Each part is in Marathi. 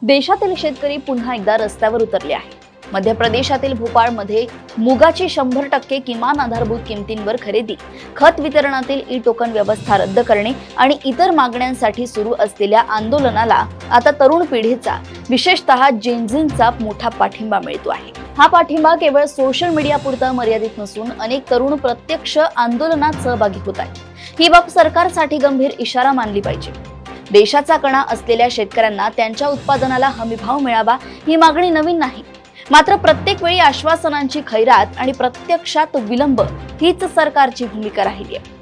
देशातील शेतकरी पुन्हा एकदा रस्त्यावर उतरले आहे। मध्य प्रदेशातील भोपाळमध्ये मुगाची 100% किमान आधारभूत किमतींवर खरेदी, खत वितरणातील ई टोकन व्यवस्था रद्द करणे आणि इतर मागण्यांसाठी सुरू असलेल्या आंदोलनाला आता तरुण पिढीचा, विशेषतः जेनझींचा मोठा पाठिंबा मिळतो आहे। हा पाठिंबा केवळ सोशल मीडियापुरता मर्यादित नसून अनेक तरुण प्रत्यक्ष आंदोलनात सहभागी होत आहेत। ही बाब सरकारसाठी गंभीर इशारा मानली पाहिजे। देशाचा कणा असलेल्या शेतकऱ्यांना त्यांच्या उत्पादनाला हमीभाव मिळावा ही मागणी नवीन नाही, मात्र प्रत्येक वेळी आश्वासनांची खैरात आणि प्रत्यक्षात विलंब हीच सरकारची भूमिका राहिली आहे।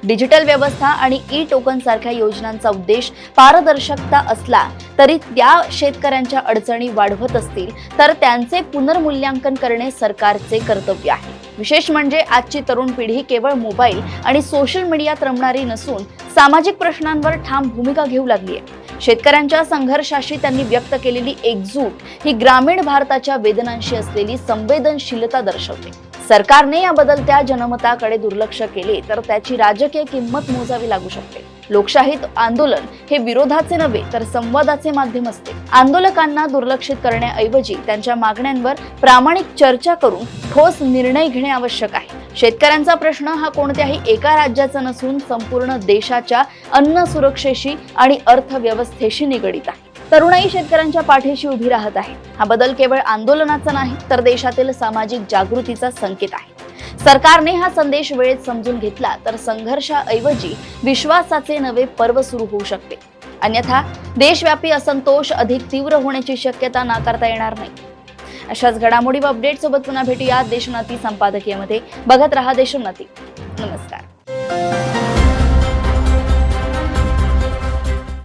डिजिटल व्यवस्था आणि ई टोकन सारख्या योजनांचा उद्देश पारदर्शकता असला तरी त्या शेतकऱ्यांच्या अडचणी वाढवत असतील तर त्यांचे पुनर्मूल्यांकन करणे सरकारचे कर्तव्य आहे। विशेष म्हणजे आजची तरुण पिढी केवळ मोबाईल आणि सोशल मीडियात रमणारी नसून सामाजिक प्रश्नांवर ठाम भूमिका घेऊ लागली आहे। शेतकऱ्यांच्या संघर्षाशी त्यांनी व्यक्त केलेली एकजूट ही ग्रामीण भारताच्या वेदनांशी असलेली संवेदनशीलता दर्शवते। सरकारने या बदलत्या जनमताकडे दुर्लक्ष केले तर त्याची राजकीय किंमत मोजावी लागू शकते। लोकशाहीत आंदोलन हे विरोधाचे नव्हे तर संवादाचे माध्यम असते। आंदोलकांना दुर्लक्षित करण्याऐवजी त्यांच्या मागण्यांवर प्रामाणिक चर्चा करून ठोस निर्णय घेणे आवश्यक आहे। शेतकऱ्यांचा प्रश्न हा कोणत्याही एका राज्याचा नसून संपूर्ण देशाच्या अन्न सुरक्षेशी आणि अर्थव्यवस्थेशी निगडित आहे। तरुणाई शेतकऱ्यांच्या पाठीशी उभी राहत आहे। हा बदल केवळ आंदोलनाचा नाही तर देशातील सामाजिक जागृतीचा संकेत आहे। सरकारने हा संदेश वेळेत समजून घेतला तर संघर्षाऐवजी विश्वासाचे नवे पर्व सुरू होऊ शकते। अन्यथा देशव्यापी असंतोष अधिक तीव्र होण्याची शक्यता नाकारता येणार नाही। अशाच घडामोडी व अपडेट सोबत पुन्हा भेटूया देशोन्नती संपादकीयमध्ये। बघत रहा देशोन्नती। नमस्कार।